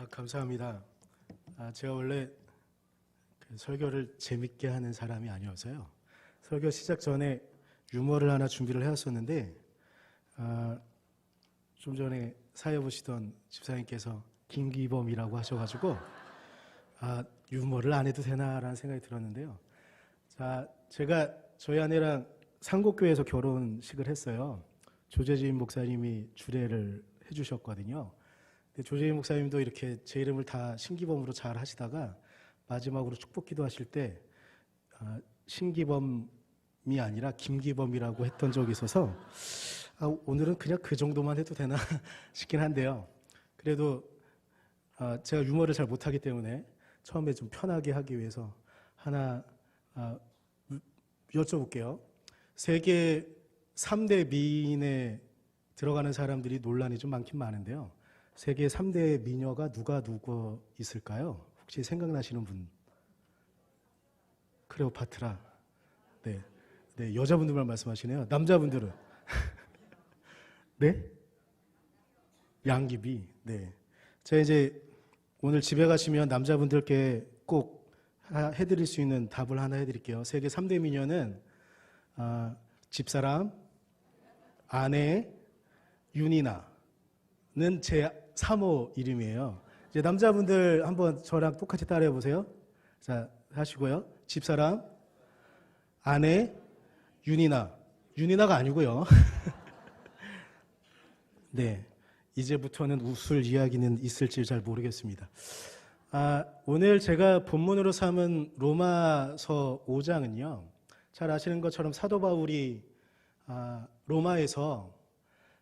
감사합니다. 제가 원래 그 설교를 재밌게 하는 사람이 아니어서요. 설교 시작 전에 유머를 하나 준비를 해왔었는데 좀 전에 사회 보시던 집사님께서 김기범이라고 하셔가지고 유머를 안 해도 되나라는 생각이 들었는데요. 제가 저희 아내랑 상곡교회에서 결혼식을 했어요. 조재진 목사님이 주례를 해주셨거든요. 근데 조재진 목사님도 이렇게 제 이름을 다 신기범으로 잘 하시다가 마지막으로 축복기도 하실 때 신기범이 아니라 김기범이라고 했던 적이 있어서 오늘은 그냥 그 정도만 해도 되나 싶긴 한데요. 그래도 제가 유머를 잘 못하기 때문에 처음에 좀 편하게 하기 위해서 하나 여쭤볼게요. 세계 3대 미인에 들어가는 사람들이 논란이 좀 많긴 많은데요. 세계 3대 미녀가 누가 있을까요? 혹시 생각나시는 분? 클레오파트라. 네. 네, 여자분들만 말씀하시네요. 남자분들은? 네? 양귀비. 네. 제가 이제 오늘 집에 가시면 남자분들께 꼭 해드릴 수 있는 답을 하나 해드릴게요. 세계 3대 미녀는 집사람, 아내, 윤이나는 제 3호 이름이에요. 이제 남자분들 한번 저랑 똑같이 따라해 보세요. 자, 하시고요. 집사람, 아내, 윤이나. 윤이나가 아니고요. 네. 이제부터는 웃을 이야기는 있을지 잘 모르겠습니다. 오늘 제가 본문으로 삼은 로마서 5장은요. 잘 아시는 것처럼 사도 바울이 로마에서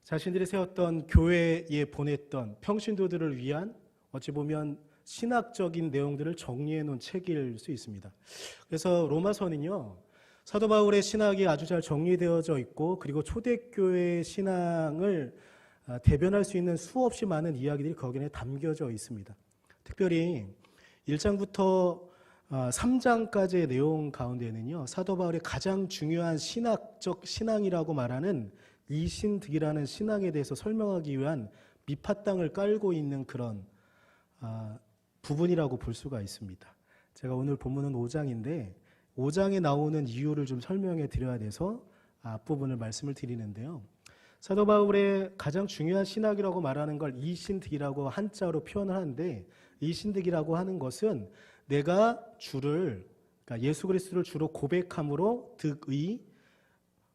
자신들이 세웠던 교회에 보냈던 평신도들을 위한 어찌 보면 신학적인 내용들을 정리해 놓은 책일 수 있습니다. 그래서 로마서는요. 사도 바울의 신학이 아주 잘 정리되어져 있고 그리고 초대교회의 신앙을 대변할 수 있는 수없이 많은 이야기들이 거기에 담겨져 있습니다. 특별히 1장부터 3장까지의 내용 가운데는요. 사도 바울의 가장 중요한 신학적 신앙이라고 말하는 이신득이라는 신앙에 대해서 설명하기 위한 밑바탕을 깔고 있는 그런 부분이라고 볼 수가 있습니다. 제가 오늘 본문은 5장인데 5장에 나오는 이유를 좀 설명해 드려야 돼서 앞부분을 말씀을 드리는데요. 사도 바울의 가장 중요한 신학이라고 말하는 걸 이신득이라고 한자로 표현을 하는데 이신득이라고 하는 것은 내가 그러니까 예수 그리스도를 주로 고백함으로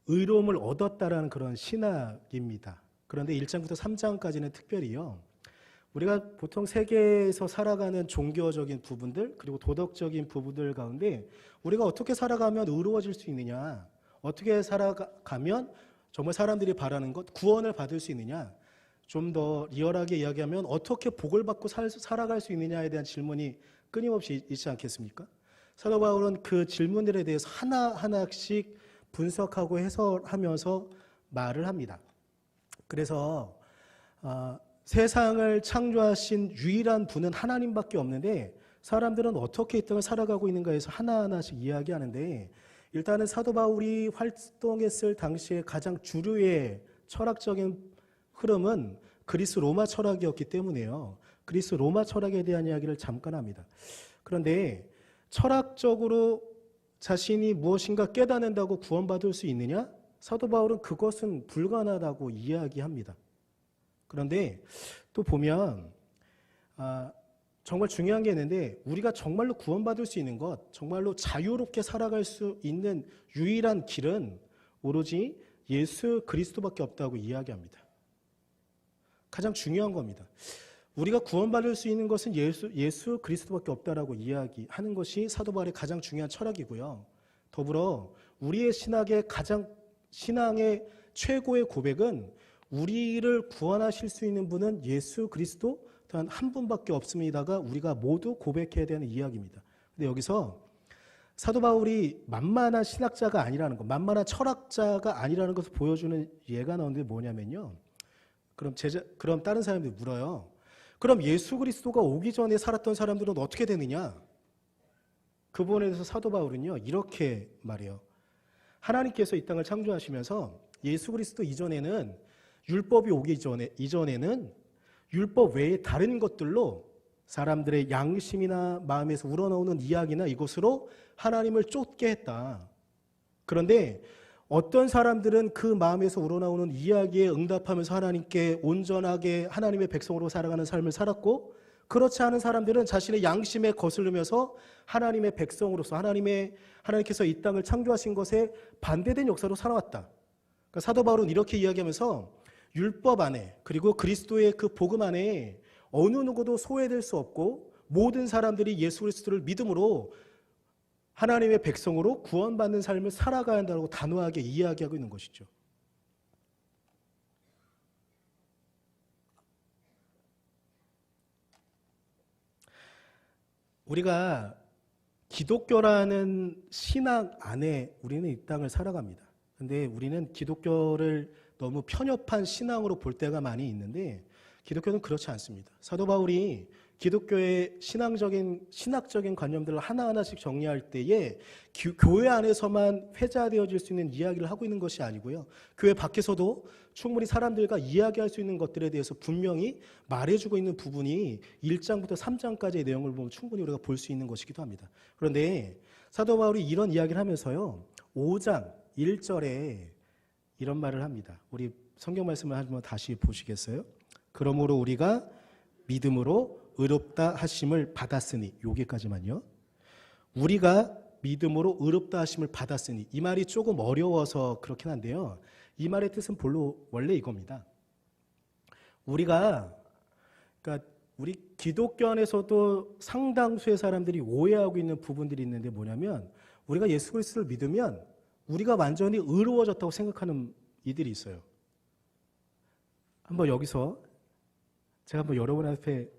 의로움을 얻었다라는 그런 신학입니다. 그런데 1장부터 3장까지는 특별히요. 우리가 보통 세계에서 살아가는 종교적인 부분들 그리고 도덕적인 부분들 가운데 우리가 어떻게 살아가면 의로워질 수 있느냐, 어떻게 살아가면 정말 사람들이 바라는 것, 구원을 받을 수 있느냐, 좀 더 리얼하게 이야기하면 어떻게 복을 받고 살아갈 수 있느냐에 대한 질문이 끊임없이 있지 않겠습니까? 사도 바울은 그 질문들에 대해서 하나하나씩 분석하고 해설하면서 말을 합니다. 그래서 세상을 창조하신 유일한 분은 하나님밖에 없는데 사람들은 어떻게 이 땅을 살아가고 있는가에서 하나하나씩 이야기하는데 일단은 사도 바울이 활동했을 당시에 가장 주류의 철학적인 흐름은 그리스 로마 철학이었기 때문에요. 그리스 로마 철학에 대한 이야기를 잠깐 합니다. 그런데 철학적으로 자신이 무엇인가 깨닫는다고 구원받을 수 있느냐? 사도 바울은 그것은 불가능하다고 이야기합니다. 그런데 또 보면 정말 중요한 게 있는데 우리가 정말로 구원받을 수 있는 것, 정말로 자유롭게 살아갈 수 있는 유일한 길은 오로지 예수 그리스도밖에 없다고 이야기합니다. 가장 중요한 겁니다. 우리가 구원받을 수 있는 것은 예수 그리스도밖에 없다라고 이야기하는 것이 사도 바울의 가장 중요한 철학이고요. 더불어 우리의 신앙의 최고의 고백은 우리를 구원하실 수 있는 분은 예수 그리스도 단 한 분밖에 없습니다가 우리가 모두 고백해야 되는 이야기입니다. 근데 여기서 사도 바울이 만만한 신학자가 아니라는 것, 만만한 철학자가 아니라는 것을 보여주는 예가 나오는데 뭐냐면요. 그럼 다른 사람들이 물어요. 그럼 예수 그리스도가 오기 전에 살았던 사람들은 어떻게 되느냐? 그 부분에 대해서 사도 바울은요. 이렇게 말해요. 하나님께서 이 땅을 창조하시면서 예수 그리스도 이전에는 율법이 오기 이전에는 율법 외에 다른 것들로 사람들의 양심이나 마음에서 우러나오는 이야기나 이것으로 하나님을 쫓게 했다. 그런데 어떤 사람들은 그 마음에서 우러나오는 이야기에 응답하면서 하나님께 온전하게 하나님의 백성으로 살아가는 삶을 살았고, 그렇지 않은 사람들은 자신의 양심에 거스르면서 하나님의 백성으로서 하나님께서 이 땅을 창조하신 것에 반대된 역사로 살아왔다. 그러니까 사도 바울은 이렇게 이야기하면서 율법 안에, 그리고 그리스도의 그 복음 안에 어느 누구도 소외될 수 없고 모든 사람들이 예수 그리스도를 믿음으로 하나님의 백성으로 구원받는 삶을 살아가야 한다고 단호하게 이야기하고 있는 것이죠. 우리가 기독교라는 신앙 안에 우리는 이 땅을 살아갑니다. 근데 우리는 기독교를 너무 편협한 신앙으로 볼 때가 많이 있는데 기독교는 그렇지 않습니다. 사도 바울이 기독교의 신학적인 관념들을 하나하나씩 정리할 때에 교회 안에서만 회자되어질 수 있는 이야기를 하고 있는 것이 아니고요. 교회 밖에서도 충분히 사람들과 이야기할 수 있는 것들에 대해서 분명히 말해주고 있는 부분이 1장부터 3장까지의 내용을 보면 충분히 우리가 볼 수 있는 것이기도 합니다. 그런데 사도 바울이 이런 이야기를 하면서요. 5장 1절에 이런 말을 합니다. 우리 성경 말씀을 한번 다시 보시겠어요? 그러므로 우리가 믿음으로 의롭다 하심을 받았으니, 여기까지만요. 우리가 믿음으로 의롭다 하심을 받았으니, 이 말이 조금 어려워서 그렇긴 한데요. 이 말의 뜻은 원래 이겁니다. 그러니까 우리 기독교 안에서도 상당수의 사람들이 오해하고 있는 부분들이 있는데 뭐냐면, 우리가 예수 그리스도를 믿으면 우리가 완전히 의로워졌다고 생각하는 이들이 있어요. 한번 여기서 제가 한번 여러분 앞에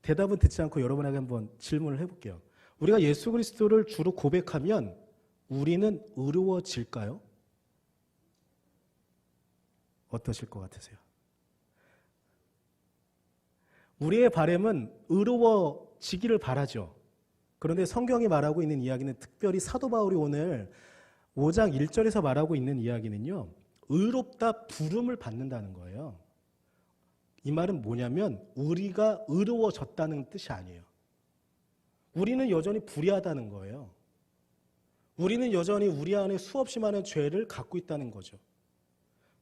대답은 듣지 않고 여러분에게 한번 질문을 해볼게요. 우리가 예수 그리스도를 주로 고백하면 우리는 의로워질까요? 어떠실 것 같으세요? 우리의 바람은 의로워지기를 바라죠. 그런데 성경이 말하고 있는 이야기는, 특별히 사도 바울이 오늘 5장 1절에서 말하고 있는 이야기는요, 의롭다 부름을 받는다는 거예요. 이 말은 뭐냐면 우리가 의로워졌다는 뜻이 아니에요. 우리는 여전히 불의하다는 거예요. 우리는 여전히 우리 안에 수없이 많은 죄를 갖고 있다는 거죠.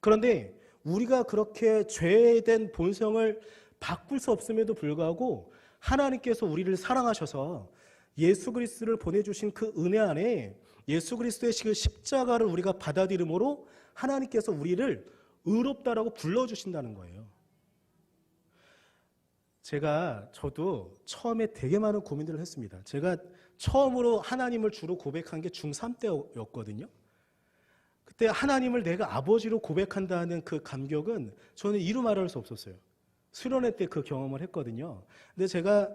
그런데 우리가 그렇게 죄된 본성을 바꿀 수 없음에도 불구하고 하나님께서 우리를 사랑하셔서 예수 그리스도를 보내주신 그 은혜 안에 예수 그리스도의 십자가를 우리가 받아들임으로 하나님께서 우리를 의롭다라고 불러주신다는 거예요. 저도 처음에 되게 많은 고민들을 했습니다. 제가 처음으로 하나님을 주로 고백한 게 중3 때였거든요. 그때 하나님을 내가 아버지로 고백한다는 그 감격은 저는 이루 말할 수 없었어요. 수련회 때 그 경험을 했거든요. 근데 제가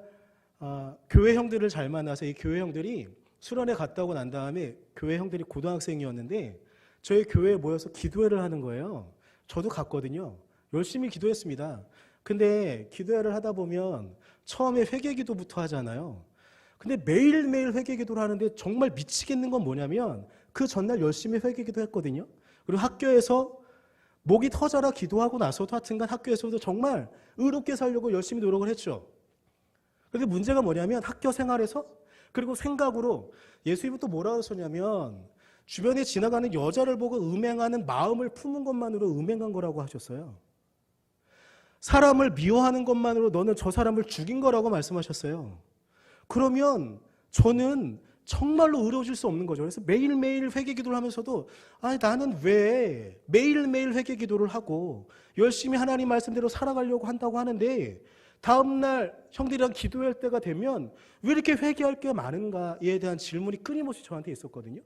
교회 형들을 잘 만나서 이 교회 형들이 수련회 갔다 오고 난 다음에 교회 형들이 고등학생이었는데 저희 교회에 모여서 기도회를 하는 거예요. 저도 갔거든요. 열심히 기도했습니다. 근데 기도회를 하다 보면 처음에 회개기도부터 하잖아요. 근데 매일매일 회개기도를 하는데 정말 미치겠는 건 뭐냐면 그 전날 열심히 회개기도 했거든요. 그리고 학교에서 목이 터져라 기도하고 나서도 하여튼간 학교에서도 정말 의롭게 살려고 열심히 노력을 했죠. 그런데 문제가 뭐냐면 학교 생활에서, 그리고 생각으로 예수님은 또 뭐라고 하셨냐면 주변에 지나가는 여자를 보고 음행하는 마음을 품은 것만으로 음행한 거라고 하셨어요. 사람을 미워하는 것만으로 너는 저 사람을 죽인 거라고 말씀하셨어요. 그러면 저는 정말로 의로워질 수 없는 거죠. 그래서 매일매일 회개기도를 하면서도 나는 왜 매일매일 회개기도를 하고 열심히 하나님 말씀대로 살아가려고 한다고 하는데 다음날 형들이랑 기도할 때가 되면 왜 이렇게 회개할 게 많은가에 대한 질문이 끊임없이 저한테 있었거든요.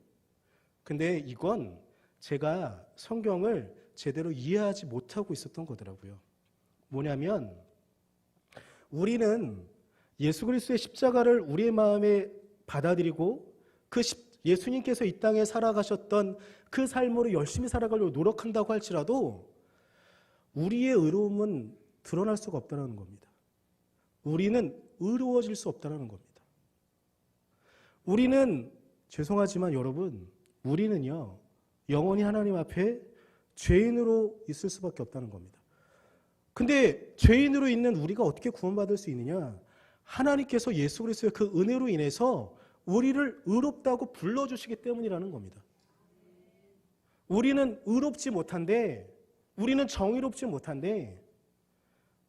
근데 이건 제가 성경을 제대로 이해하지 못하고 있었던 거더라고요. 뭐냐면 우리는 예수 그리스도의 십자가를 우리의 마음에 받아들이고 예수님께서 이 땅에 살아가셨던 그 삶으로 열심히 살아가려고 노력한다고 할지라도 우리의 의로움은 드러날 수가 없다는 겁니다. 우리는 의로워질 수 없다는 겁니다. 우리는, 죄송하지만 여러분, 우리는요 영원히 하나님 앞에 죄인으로 있을 수밖에 없다는 겁니다. 근데 죄인으로 있는 우리가 어떻게 구원받을 수 있느냐? 하나님께서 예수 그리스도의 그 은혜로 인해서 우리를 의롭다고 불러주시기 때문이라는 겁니다. 우리는 의롭지 못한데, 우리는 정의롭지 못한데,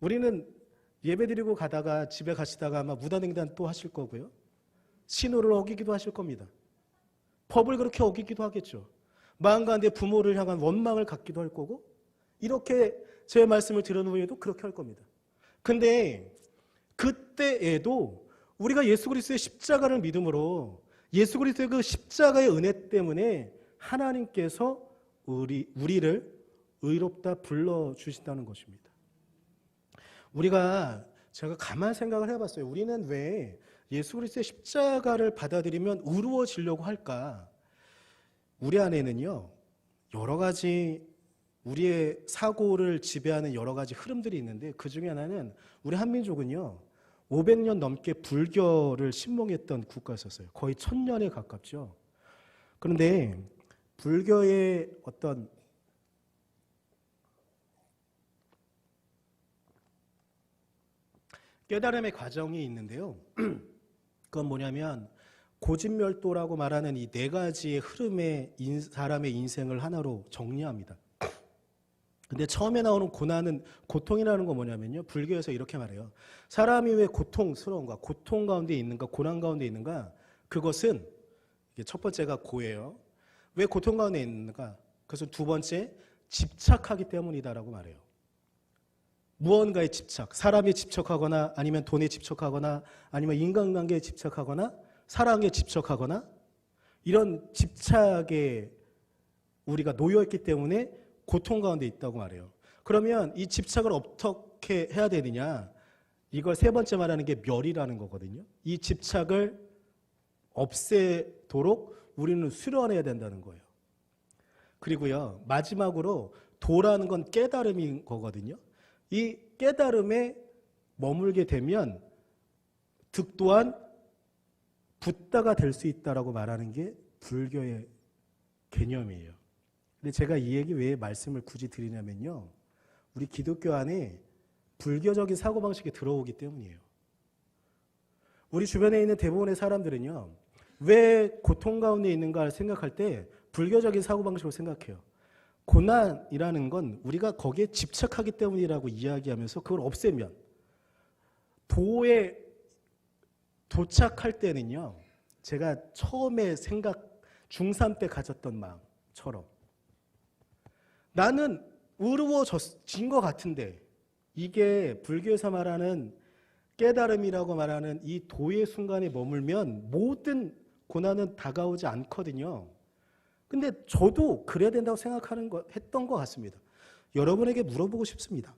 우리는 예배드리고 가다가 집에 가시다가 아마 무단횡단 또 하실 거고요. 신호를 어기기도 하실 겁니다. 법을 그렇게 어기기도 하겠죠. 마음 가운데 부모를 향한 원망을 갖기도 할 거고, 이렇게 제 말씀을 들은 후에도 그렇게 할 겁니다. 근데 그때에도 우리가 예수 그리스도의 십자가를 믿음으로 예수 그리스도의 그 십자가의 은혜 때문에 하나님께서 우리를 의롭다 불러주신다는 것입니다. 제가 가만 생각을 해봤어요. 우리는 왜 예수 그리스도의 십자가를 받아들이면 의로워지려고 할까? 우리 안에는요, 여러 가지 우리의 사고를 지배하는 여러 가지 흐름들이 있는데, 그 중에 하나는 우리 한민족은요 500년 넘게 불교를 신봉했던 국가였었어요. 거의 1000년에 가깝죠. 그런데 불교의 어떤 깨달음의 과정이 있는데요. 그건 뭐냐면 고진멸도라고 말하는 이 네 가지의 흐름의 사람의 인생을 하나로 정리합니다. 근데 처음에 나오는 고통이라는 건 뭐냐면요. 불교에서 이렇게 말해요. 사람이 왜 고통스러운가, 고통 가운데 있는가, 고난 가운데 있는가? 그것은 첫 번째가 고예요. 왜 고통 가운데 있는가? 그래서 두 번째, 집착하기 때문이다라고 말해요. 무언가에 집착, 사람에 집착하거나 아니면 돈에 집착하거나 아니면 인간관계에 집착하거나 사랑에 집착하거나 이런 집착에 우리가 놓여있기 때문에 고통 가운데 있다고 말해요. 그러면 이 집착을 어떻게 해야 되느냐? 이걸 세 번째 말하는 게 멸이라는 거거든요. 이 집착을 없애도록 우리는 수련해야 된다는 거예요. 그리고요, 마지막으로 도라는 건 깨달음인 거거든요. 이 깨달음에 머물게 되면 득 또한 붓다가 될 수 있다라고 말하는 게 불교의 개념이에요. 근데 제가 이 얘기 왜 말씀을 굳이 드리냐면요. 우리 기독교 안에 불교적인 사고방식이 들어오기 때문이에요. 우리 주변에 있는 대부분의 사람들은요. 왜 고통 가운데 있는가 생각할 때 불교적인 사고방식으로 생각해요. 고난이라는 건 우리가 거기에 집착하기 때문이라고 이야기하면서 그걸 없애면 도에 도착할 때는요. 제가 처음에 중3 때 가졌던 마음처럼 나는 의로워진 것 같은데 이게 불교에서 말하는 깨달음이라고 말하는 이 도의 순간에 머물면 모든 고난은 다가오지 않거든요. 근데 저도 그래야 된다고 했던 것 같습니다. 여러분에게 물어보고 싶습니다.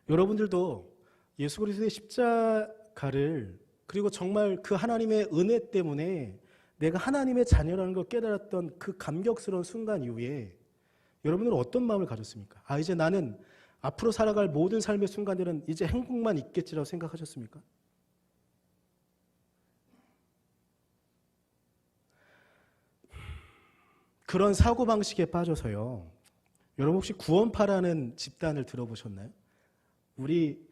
여러분들도 예수 그리스도의 십자가를 그리고 정말 그 하나님의 은혜 때문에 내가 하나님의 자녀라는 걸 깨달았던 그 감격스러운 순간 이후에 여러분들은 어떤 마음을 가졌습니까? 이제 나는 앞으로 살아갈 모든 삶의 순간들은 이제 행복만 있겠지라고 생각하셨습니까? 그런 사고방식에 빠져서요. 여러분 혹시 구원파라는 집단을 들어보셨나요? 우리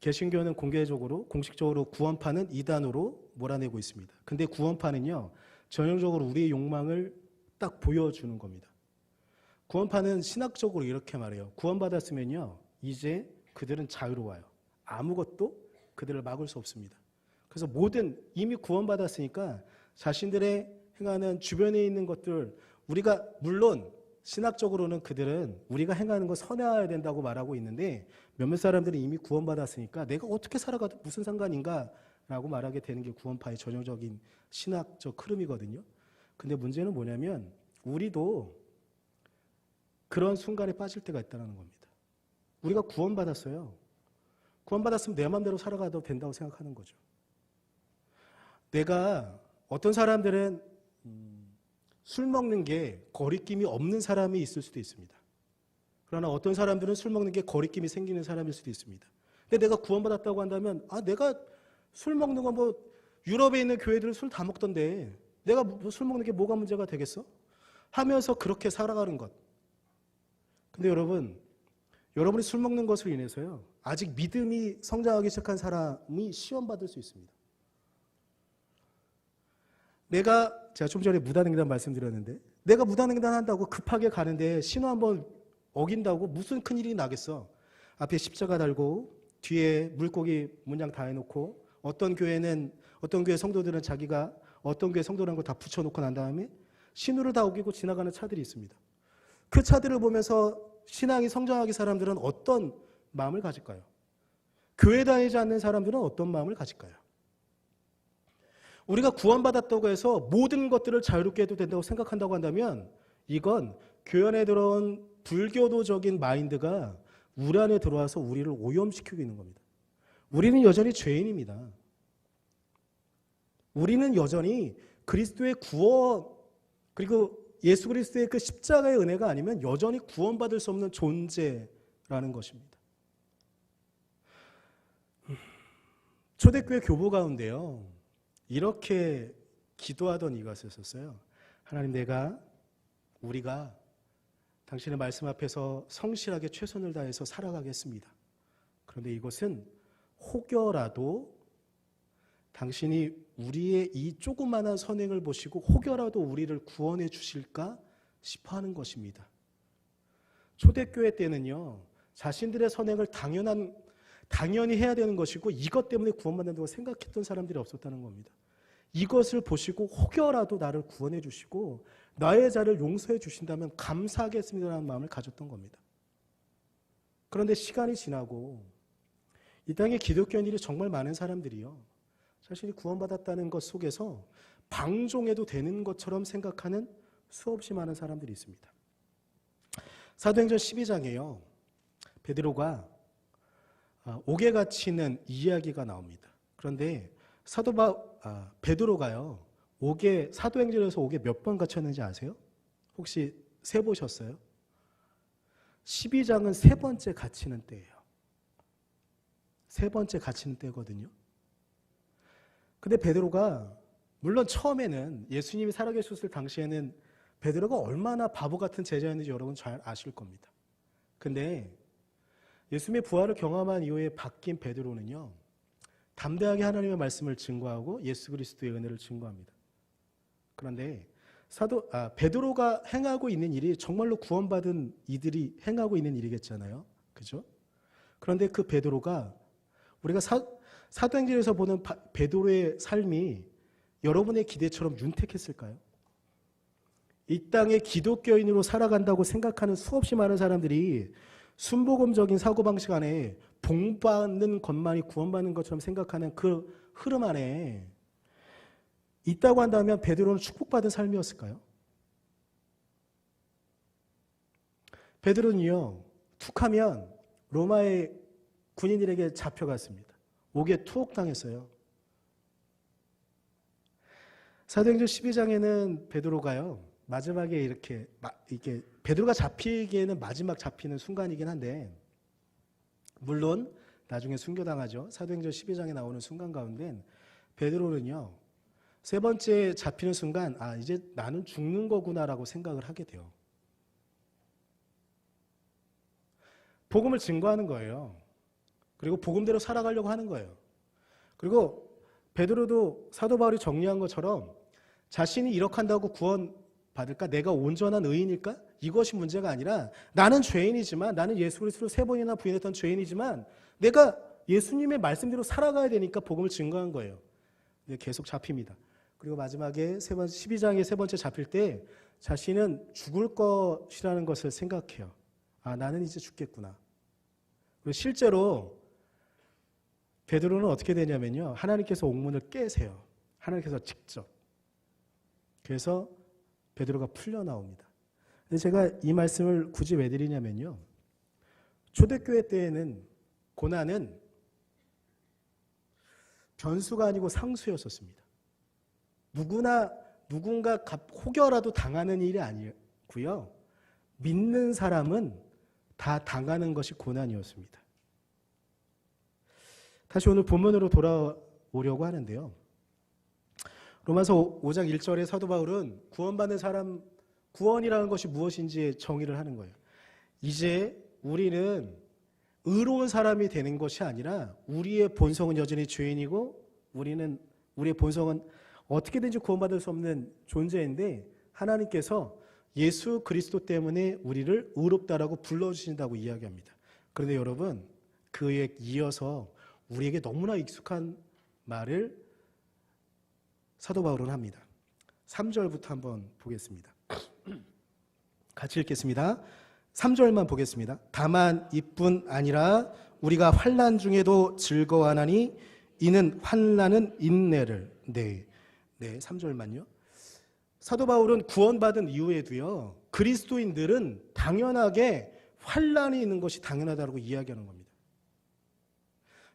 개신교는 공식적으로 구원파는 이단으로 몰아내고 있습니다. 근데 구원파는요. 전형적으로 우리의 욕망을 딱 보여주는 겁니다. 구원파는 신학적으로 이렇게 말해요. 구원받았으면요. 이제 그들은 자유로워요. 아무것도 그들을 막을 수 없습니다. 그래서 이미 구원받았으니까 자신들의 행하는 주변에 있는 것들 우리가 물론 신학적으로는 그들은 우리가 행하는 거 선해야 된다고 말하고 있는데 몇몇 사람들은 이미 구원받았으니까 내가 어떻게 살아가도 무슨 상관인가 라고 말하게 되는 게 구원파의 전형적인 신학적 흐름이거든요. 근데 문제는 뭐냐면 우리도 그런 순간에 빠질 때가 있다는 겁니다. 우리가 구원받았어요. 구원받았으면 내 마음대로 살아가도 된다고 생각하는 거죠. 어떤 사람들은 술 먹는 게 거리낌이 없는 사람이 있을 수도 있습니다. 그러나 어떤 사람들은 술 먹는 게 거리낌이 생기는 사람일 수도 있습니다. 근데 내가 구원받았다고 한다면 내가 술 먹는 거 유럽에 있는 교회들은 술 다 먹던데 내가 술 먹는 게 뭐가 문제가 되겠어? 하면서 그렇게 살아가는 것. 근데 여러분이 술 먹는 것으로 인해서요. 아직 믿음이 성장하기 시작한 사람이 시험받을 수 있습니다. 제가 좀 전에 무단횡단 말씀드렸는데, 내가 무단횡단 한다고 급하게 가는데 신호 한번 어긴다고 무슨 큰일이 나겠어. 앞에 십자가 달고 뒤에 물고기 문양 다 해놓고 어떤 교회 성도들은 자기가 어떤 교회 성도라는 거 다 붙여놓고 난 다음에 신호를 다 어기고 지나가는 차들이 있습니다. 그 차들을 보면서 신앙이 성장하기 사람들은 어떤 마음을 가질까요? 교회 다니지 않는 사람들은 어떤 마음을 가질까요? 우리가 구원받았다고 해서 모든 것들을 자유롭게 해도 된다고 생각한다고 한다면 이건 교회 들어온 불교도적인 마인드가 우리 안에 들어와서 우리를 오염시키고 있는 겁니다. 우리는 여전히 죄인입니다. 우리는 여전히 그리스도의 구원 그리고 예수 그리스도의 그 십자가의 은혜가 아니면 여전히 구원받을 수 없는 존재라는 것입니다. 초대교회 교부 가운데요, 이렇게 기도하던 이가 있었어요. 하나님, 우리가 당신의 말씀 앞에서 성실하게 최선을 다해서 살아가겠습니다. 그런데 이것은 혹여라도 당신이 우리의 이 조그마한 선행을 보시고 혹여라도 우리를 구원해 주실까 싶어 하는 것입니다. 초대교회 때는요, 자신들의 선행을 당연히 해야 되는 것이고 이것 때문에 구원받는다고 생각했던 사람들이 없었다는 겁니다. 이것을 보시고 혹여라도 나를 구원해 주시고 나의 죄를 용서해 주신다면 감사하겠습니다라는 마음을 가졌던 겁니다. 그런데 시간이 지나고 이 땅에 기독교인들이 정말 많은 사람들이요, 자신이 구원받았다는 것 속에서 방종해도 되는 것처럼 생각하는 수없이 많은 사람들이 있습니다. 사도행전 12장에요, 베드로가 옥에 갇히는 이야기가 나옵니다. 그런데 베드로가요, 사도행전에서 옥에 몇 번 갇혔는지 아세요? 혹시 세보셨어요? 12장은 세 번째 갇히는 때예요. 세 번째 갇히는 때거든요. 근데 베드로가, 물론 처음에는 예수님이 살아계셨을 당시에는 베드로가 얼마나 바보 같은 제자였는지 여러분 잘 아실 겁니다. 근데 예수님의 부활을 경험한 이후에 바뀐 베드로는요, 담대하게 하나님의 말씀을 증거하고 예수 그리스도의 은혜를 증거합니다. 그런데 베드로가 행하고 있는 일이 정말로 구원받은 이들이 행하고 있는 일이겠잖아요. 그죠? 그런데 그 베드로가, 우리가 사도행전에서 보는 베드로의 삶이 여러분의 기대처럼 윤택했을까요? 이 땅에 기독교인으로 살아간다고 생각하는 수없이 많은 사람들이 순복음적인 사고방식 안에 복받는 것만이 구원받는 것처럼 생각하는 그 흐름 안에 있다고 한다면 베드로는 축복받은 삶이었을까요? 베드로는요, 툭하면 로마의 군인들에게 잡혀갔습니다. 옥에 투옥당했어요. 사도행전 12장에는 베드로가요, 마지막에 이렇게 베드로가 잡히기에는 마지막 잡히는 순간이긴 한데, 물론 나중에 순교당하죠. 사도행전 12장에 나오는 순간 가운데 베드로는요, 세 번째 잡히는 순간 이제 나는 죽는 거구나라고 생각을 하게 돼요. 복음을 증거하는 거예요. 그리고 복음대로 살아가려고 하는 거예요. 그리고 베드로도 사도 바울이 정리한 것처럼 자신이 이렇게 한다고 구원받을까? 내가 온전한 의인일까? 이것이 문제가 아니라 나는 죄인이지만, 나는 예수 그리스도를 3번이나 부인했던 죄인이지만 내가 예수님의 말씀대로 살아가야 되니까 복음을 증거한 거예요. 계속 잡힙니다. 그리고 마지막에 12장에 세 번째 잡힐 때 자신은 죽을 것이라는 것을 생각해요. 나는 이제 죽겠구나. 그리고 실제로 베드로는 어떻게 되냐면요, 하나님께서 옥문을 깨세요. 하나님께서 직접. 그래서 베드로가 풀려 나옵니다. 근데 제가 이 말씀을 굳이 왜 드리냐면요, 초대교회 때에는 고난은 변수가 아니고 상수였었습니다. 누군가 혹여라도 당하는 일이 아니고요, 믿는 사람은 다 당하는 것이 고난이었습니다. 다시 오늘 본문으로 돌아오려고 하는데요, 로마서 5장 1절에 사도 바울은 구원받는 사람, 구원이라는 것이 무엇인지 정의를 하는 거예요. 이제 우리는 의로운 사람이 되는 것이 아니라 우리의 본성은 여전히 죄인이고 우리의 본성은 어떻게든지 구원받을 수 없는 존재인데 하나님께서 예수 그리스도 때문에 우리를 의롭다라고 불러주신다고 이야기합니다. 그런데 여러분, 그에 이어서 우리에게 너무나 익숙한 말을 사도 바울은 합니다. 3절부터 한번 보겠습니다. 같이 읽겠습니다. 3절만 보겠습니다. 다만 이뿐 아니라 우리가 환난 중에도 즐거워하나니 이는 환난은 인내를. 네, 3절만요. 사도 바울은 구원받은 이후에도요, 그리스도인들은 당연하게 환난이 있는 것이 당연하다고 이야기하는 겁니다.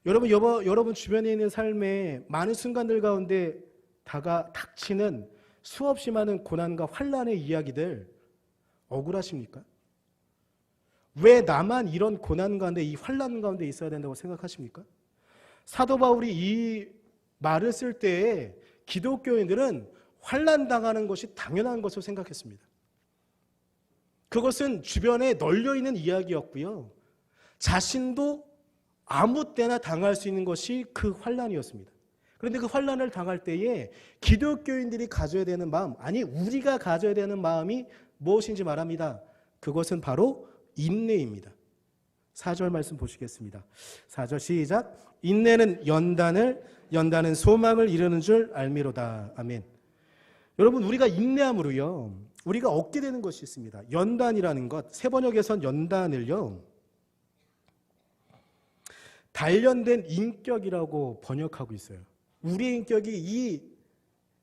여러분 주변에 있는 삶의 많은 순간들 가운데 닥치는 수없이 많은 고난과 환난의 이야기들 억울하십니까? 왜 나만 이런 고난 가운데, 이 환난 가운데 있어야 된다고 생각하십니까? 사도 바울이 이 말을 쓸 때에 기독교인들은 환난 당하는 것이 당연한 것으로 생각했습니다. 그것은 주변에 널려있는 이야기였고요, 자신도 아무 때나 당할 수 있는 것이 그 환난이었습니다. 그런데 그 환난을 당할 때에 기독교인들이 가져야 되는 마음, 아니 우리가 가져야 되는 마음이 무엇인지 말합니다. 그것은 바로 인내입니다. 4절 말씀 보시겠습니다. 4절 시작. 인내는 연단은 소망을 이루는 줄 알미로다. 아멘. 여러분, 우리가 인내함으로요, 우리가 얻게 되는 것이 있습니다. 연단이라는 것, 세번역에선 연단을요, 단련된 인격이라고 번역하고 있어요. 우리의 인격이 이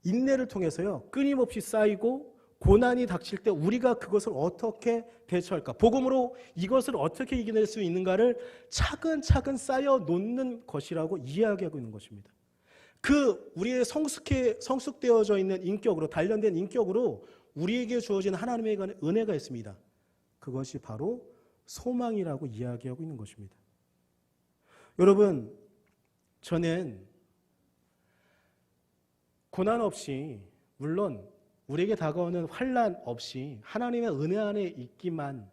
인내를 통해서요, 끊임없이 쌓이고 고난이 닥칠 때 우리가 그것을 어떻게 대처할까, 복음으로 이것을 어떻게 이겨낼 수 있는가를 차근차근 쌓여 놓는 것이라고 이야기하고 있는 것입니다. 그 우리의 성숙되어져 있는 인격으로, 단련된 인격으로 우리에게 주어진 하나님의 은혜가 있습니다. 그것이 바로 소망이라고 이야기하고 있는 것입니다. 여러분, 저는 고난 없이, 물론 우리에게 다가오는 환난 없이 하나님의 은혜 안에 있기만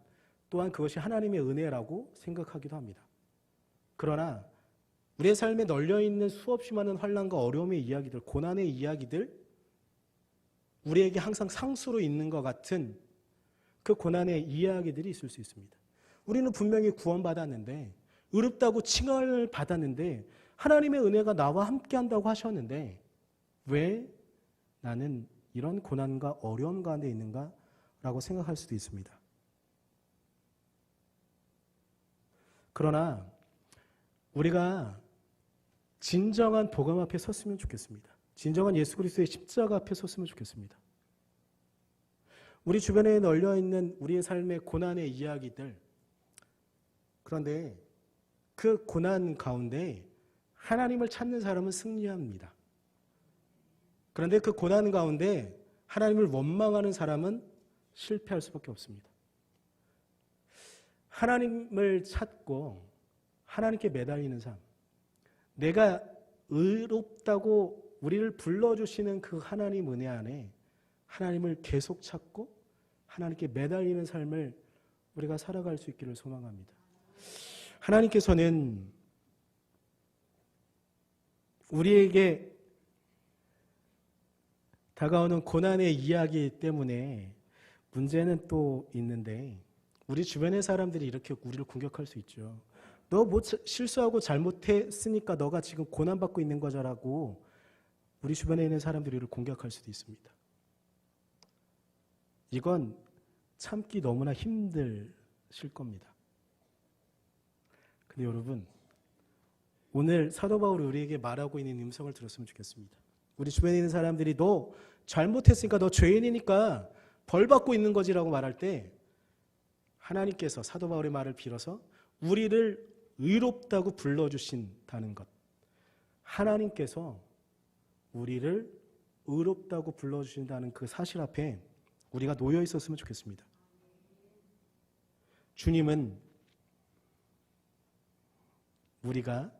또한 그것이 하나님의 은혜라고 생각하기도 합니다. 그러나 우리의 삶에 널려있는 수없이 많은 환난과 어려움의 이야기들, 고난의 이야기들, 우리에게 항상 상수로 있는 것 같은 그 고난의 이야기들이 있을 수 있습니다. 우리는 분명히 구원받았는데, 의롭다고 칭함을 받았는데, 하나님의 은혜가 나와 함께한다고 하셨는데 왜 나는 이런 고난과 어려움 가운데 있는가? 라고 생각할 수도 있습니다. 그러나 우리가 진정한 복음 앞에 섰으면 좋겠습니다. 진정한 예수 그리스도의 십자가 앞에 섰으면 좋겠습니다. 우리 주변에 널려있는 우리의 삶의 고난의 이야기들, 그런데 그 고난 가운데 하나님을 찾는 사람은 승리합니다. 그런데 그 고난 가운데 하나님을 원망하는 사람은 실패할 수밖에 없습니다. 하나님을 찾고 하나님께 매달리는 삶, 내가 의롭다고 우리를 불러주시는 그 하나님 은혜 안에 하나님을 계속 찾고 하나님께 매달리는 삶을 우리가 살아갈 수 있기를 소망합니다. 하나님께서는 우리에게 다가오는 고난의 이야기 때문에 문제는 또 있는데, 우리 주변의 사람들이 이렇게 우리를 공격할 수 있죠. 너 뭐 실수하고 잘못했으니까 너가 지금 고난받고 있는 거자라고 우리 주변에 있는 사람들이 우리를 공격할 수도 있습니다. 이건 참기 너무나 힘드실 겁니다. 근데 여러분, 오늘 사도 바울이 우리에게 말하고 있는 음성을 들었으면 좋겠습니다. 우리 주변에 있는 사람들이 너 잘못했으니까, 너 죄인이니까 벌 받고 있는 거지라고 말할 때 하나님께서 사도 바울의 말을 빌어서 우리를 의롭다고 불러주신다는 것, 하나님께서 우리를 의롭다고 불러주신다는 그 사실 앞에 우리가 놓여 있었으면 좋겠습니다. 주님은 우리가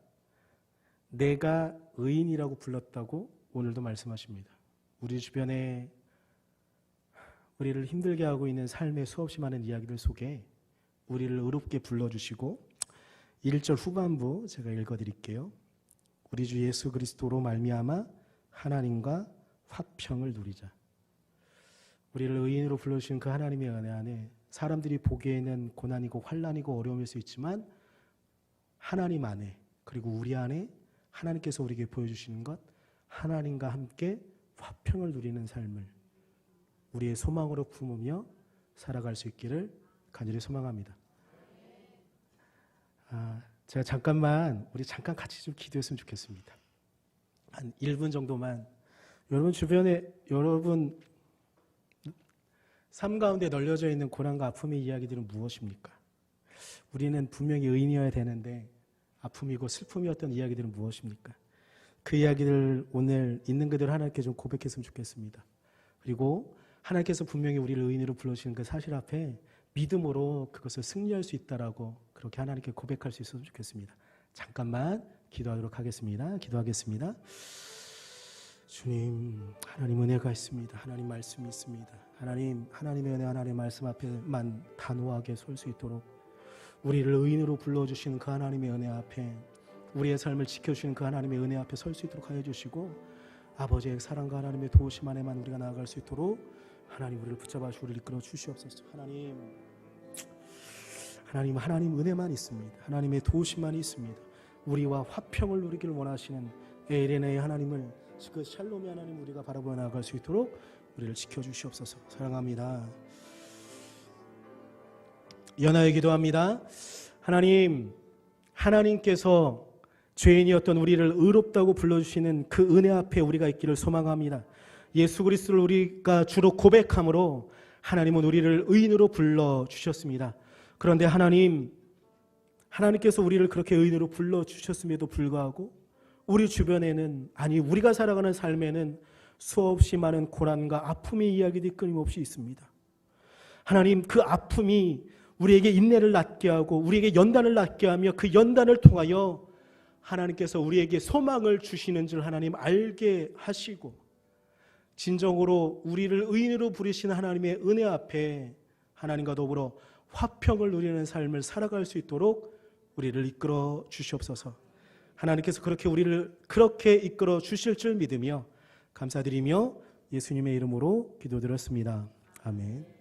내가 의인이라고 불렀다고 오늘도 말씀하십니다. 우리 주변에 우리를 힘들게 하고 있는 삶의 수없이 많은 이야기들 속에 우리를 의롭게 불러주시고 1절 후반부 제가 읽어드릴게요. 우리 주 예수 그리스도로 말미암아 하나님과 화평을 누리자. 우리를 의인으로 불러주신 그 하나님의 은혜 안에 사람들이 보기에는 고난이고 환난이고 어려움일 수 있지만 하나님 안에 그리고 우리 안에 하나님께서 우리에게 보여주시는 것, 하나님과 함께 화평을 누리는 삶을 우리의 소망으로 품으며 살아갈 수 있기를 간절히 소망합니다. 제가 우리 잠깐 같이 좀 기도했으면 좋겠습니다. 한 1분 정도만. 여러분 주변에 여러분 삶 가운데 널려져 있는 고난과 아픔의 이야기들은 무엇입니까? 우리는 분명히 의인이어야 되는데 아픔이고 슬픔이었던 이야기들은 무엇입니까? 그 이야기를 오늘 있는 그대로 하나님께 좀 고백했으면 좋겠습니다. 그리고 하나님께서 분명히 우리를 의인으로 불러주시는 그 사실 앞에 믿음으로 그것을 승리할 수 있다라고 그렇게 하나님께 고백할 수 있었으면 좋겠습니다. 잠깐만 기도하도록 하겠습니다. 기도하겠습니다. 주님, 하나님 은혜가 있습니다. 하나님 말씀이 있습니다. 하나님의 은혜, 하나님의 말씀 앞에만 단호하게 설 수 있도록 우리를 의인으로 불러주시는 그 하나님의 은혜 앞에 우리의 삶을 지켜주시는 그 하나님의 은혜 앞에 설 수 있도록 하여 주시고 아버지의 사랑과 하나님의 도우심 안에만 우리가 나아갈 수 있도록 하나님 우리를 붙잡아 주시고 우리를 이끌어 주시옵소서. 하나님 은혜만 있습니다. 하나님의 도우심만 있습니다. 우리와 화평을 누리기를 원하시는 에레나의 하나님을 그 샬롬의 하나님 우리가 바라보아 나아갈 수 있도록 우리를 지켜주시옵소서. 사랑합니다. 연하여 기도합니다. 하나님께서 죄인이었던 우리를 의롭다고 불러주시는 그 은혜 앞에 우리가 있기를 소망합니다. 예수 그리스도를 우리가 주로 고백함으로 하나님은 우리를 의인으로 불러주셨습니다. 그런데 하나님께서 우리를 그렇게 의인으로 불러주셨음에도 불구하고 우리 주변에는, 우리가 살아가는 삶에는 수없이 많은 고난과 아픔의 이야기들이 끊임없이 있습니다. 하나님, 그 아픔이 우리에게 인내를 낳게 하고 우리에게 연단을 낳게 하며 그 연단을 통하여 하나님께서 우리에게 소망을 주시는 줄 하나님 알게 하시고 진정으로 우리를 의인으로 부르시는 하나님의 은혜 앞에 하나님과 더불어 화평을 누리는 삶을 살아갈 수 있도록 우리를 이끌어 주시옵소서. 하나님께서 우리를 그렇게 이끌어 주실 줄 믿으며 감사드리며 예수님의 이름으로 기도드렸습니다. 아멘.